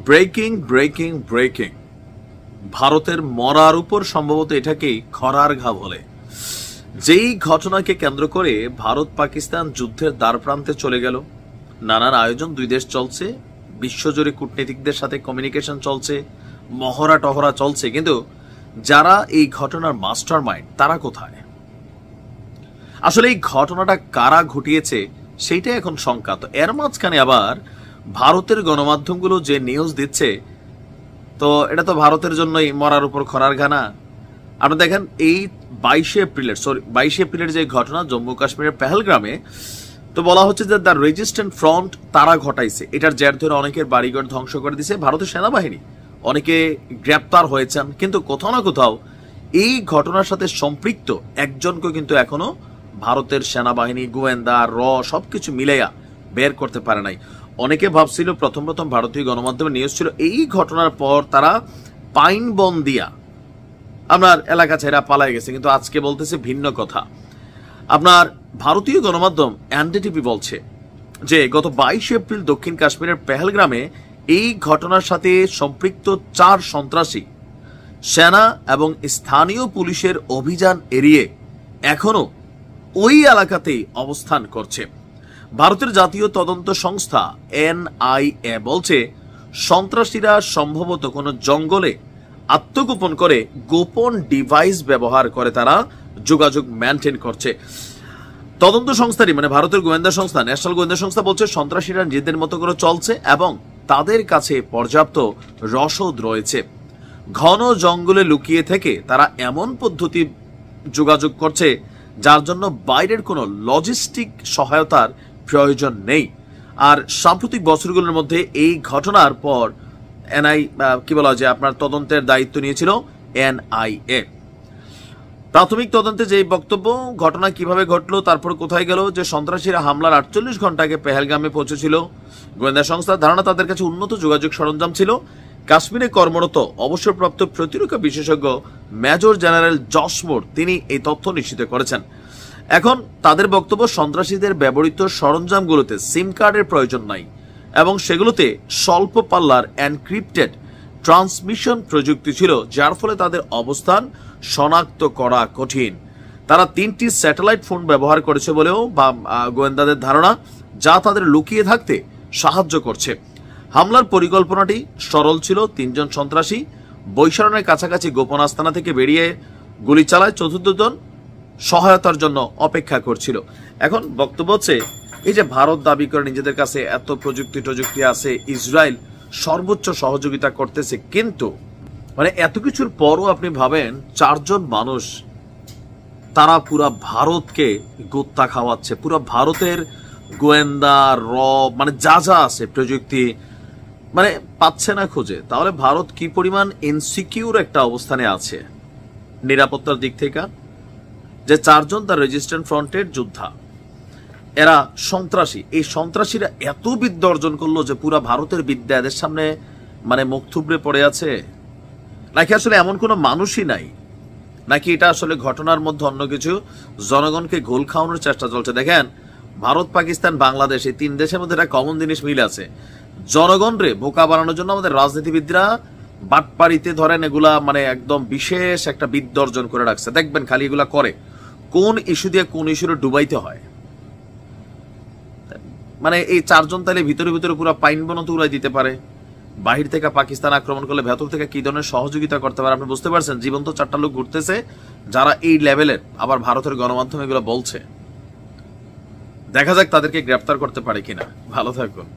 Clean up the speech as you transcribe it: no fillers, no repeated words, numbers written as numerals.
Breaking breaking breaking ভারতের মরার উপর সম্ভবত এটাকেই খরার ঘা বলে। যেই ঘটনাকে কেন্দ্র করে ভারত পাকিস্তান যুদ্ধের দ্বারপ্রান্তে চলে গেল, নানান আয়োজন, দুই দেশ চলছে, বিশ্বজুড়ে কূটনীতিকদের সাথে কমিউনিকেশন চলছে, মহড়া টহরা চলছে, কিন্তু যারা এই ঘটনার মাস্টার মাইন্ড তারা কোথায়? আসলে এই ঘটনাটা কারা ঘটিয়েছে সেইটাই এখন শঙ্কা। তো এর মাঝখানে আবার ভারতের গণমাধ্যমগুলো যে নিউজ দিচ্ছে, তো এটা তো ভারতের জন্যই মরার উপর খরার ঘানা। আপনি দেখেন এই 22 এপ্রিলের যে ঘটনা জম্মু কাশ্মীরের পেহেলগ্রামে, তো বলা হচ্ছে যে দ্য রেজিস্ট্যান্ট ফ্রন্ট তারা ঘটাইছে। এটার জের ধরে অনেকের বাড়িঘর ধ্বংস করে দিছে ভারতের সেনাবাহিনী, অনেকে গ্রেপ্তার হয়েছেন, কিন্তু কোথাও না কোথাও এই ঘটনার সাথে সম্পৃক্ত একজনকে কিন্তু এখনো ভারতের সেনাবাহিনী, গোয়েন্দা, সবকিছু মিলাইয়া বের করতে পারে নাই। অনেকে ভাবছিল, প্রথম ভারতীয় গণমাধ্যমে নিউজ ছিল এই ঘটনার পর তারা পাইন বন দিয়া আপনার এলাকা ছেড়া পালাই গেছে, কিন্তু আজকে বলতেছে ভিন্ন কথা। আপনার ভারতীয় গণমাধ্যম এনডিটিভি বলছে যে গত 22 এপ্রিল দক্ষিণ কাশ্মীরের পেহেলগ্রামে এই ঘটনার সাথে সম্পৃক্ত 4 সন্ত্রাসী সেনা এবং স্থানীয় পুলিশের অভিযান এড়িয়ে এখনো ওই এলাকাতেই অবস্থান করছে। ভারতের জাতীয় তদন্ত সংস্থা এনআইএ বলছে সন্ত্রাসীরা সম্ভবত কোনো জঙ্গলে আত্মগোপন করে গোপন ডিভাইস ব্যবহার করে তারা যোগাযোগ মেনটেন করছে। তদন্ত সংস্থাটি মানে ভারতের গোয়েন্দা সংস্থা, ন্যাশনাল গোয়েন্দা সংস্থা বলছে সন্ত্রাসীরা নিজেদের মতো করে চলছে এবং তাদের কাছে পর্যাপ্ত রসদ রয়েছে। ঘন জঙ্গলে লুকিয়ে থেকে তারা এমন পদ্ধতি যোগাযোগ করছে যার জন্য বাইরের কোনো লজিস্টিক সহায়তার প্রয়োজন নেই। আর সাম্প্রতিক বছরগুলোর মধ্যে এই ঘটনার পর কি বলা হয় যে আপনার তদন্তের দায়িত্ব নিয়েছিল এনআইএ। প্রাথমিক তদন্তে যে বক্তব্য, ঘটনা কিভাবে ঘটলো, তারপর কোথায় গেল, যে সন্ত্রাসীরা হামলার 48 ঘন্টা আগে পেহেলগামে পৌঁছেছিল। গোয়েন্দা সংস্থার ধারণা তাদের কাছে উন্নত যোগাযোগ সরঞ্জাম ছিল। কাশ্মীরে কর্মরত অবসরপ্রাপ্ত প্রতিরক্ষা বিশেষজ্ঞ মেজর জেনারেল জসমোর তিনি এই তথ্য নিশ্চিত করেছেন। এখন তাদের বক্তব্য, সন্ত্রাসীদের ব্যবহৃত সরঞ্জামগুলোতে সিম কার্ডের প্রয়োজন নাই এবং সেগুলোতে স্বল্প পাল্লার এনক্রিপ্টেড ট্রান্সমিশন প্রযুক্তি ছিল, যার ফলে তাদের অবস্থান শনাক্ত করা কঠিন। তারা 3টি স্যাটেলাইট ফোন ব্যবহার করেছে বলেও গোয়েন্দাদের ধারণা, যা তাদের লুকিয়ে থাকতে সাহায্য করছে। হামলার পরিকল্পনাটি সরল ছিল। 3 জন সন্ত্রাসী বৈশারণের কাছাকাছি গোপন আস্তানা থেকে বেরিয়ে গুলি চালায়, 4র্থ জন সহায়তার জন্য অপেক্ষা করছিল। এখন বক্তব্য হচ্ছে এই যে ভারত দাবি করে নিজেদের কাছে এত প্রযুক্তি আছে, ইসরায়েল সর্বোচ্চ সহযোগিতা করতেছে, কিন্তু মানে এত কিছুর পরও আপনি ভাবেন 4 জন মানুষ তারা পুরা ভারতকে গোত্তা খাওয়াচ্ছে, পুরো ভারতের গোয়েন্দা মানে যা আছে প্রযুক্তি মানে পাচ্ছে না খুঁজে। তাহলে ভারত কি পরিমাণ ইনসিকিউর একটা অবস্থানে আছে নিরাপত্তার দিক থেকে। যে 4 জন তার রেজিস্ট্যান্ট ফ্রন্টের যোদ্ধা, এরা সন্ত্রাসী, এই সন্ত্রাসীরা এত বিদ্যা অর্জন করলো যে পুরা ভারতের বিদ্যা এদের সামনে মানে মুখ থুবড়ে পড়ে আছে, নাকি আসলে এমন কোনো মানুষই নাই, নাকি এটা আসলে ঘটনার মধ্যে অন্য কিছু, জনগণকে ঘোল খাওয়ানোর চেষ্টা চলছে। দেখেন ভারত, পাকিস্তান, বাংলাদেশ এই 3 দেশের মধ্যে একটা কমন জিনিস মিল আছে, জনগণরে বোকা বানানোর জন্য আমাদের রাজনীতিবিদরা বাটপাড়িতে ধরেন এগুলা মানে একদম বিশেষ একটা বিদ্যা অর্জন করে রাখছে। দেখবেন খালি এগুলা করে কোন ইস্যু দিয়ে কোন ইস্যুরে ডুবাইতে হয়। মানে এই 4 জন তাহলে ভিতরে পুরো পাইন বনত উড়াই দিতে পারে। বাহির থেকে পাকিস্তান আক্রমণ করলে ভেতর থেকে কি ধরনের সহযোগিতা করতে পারে আপনি বুঝতে পারছেন। জীবন্ত 4টা লোক ঘুরতেছে যারা এই লেভেলের, আবার ভারতের গণমাধ্যম এগুলো বলছে। দেখা যাক তাদেরকে গ্রেফতার করতে পারে কিনা। ভালো থাকুন।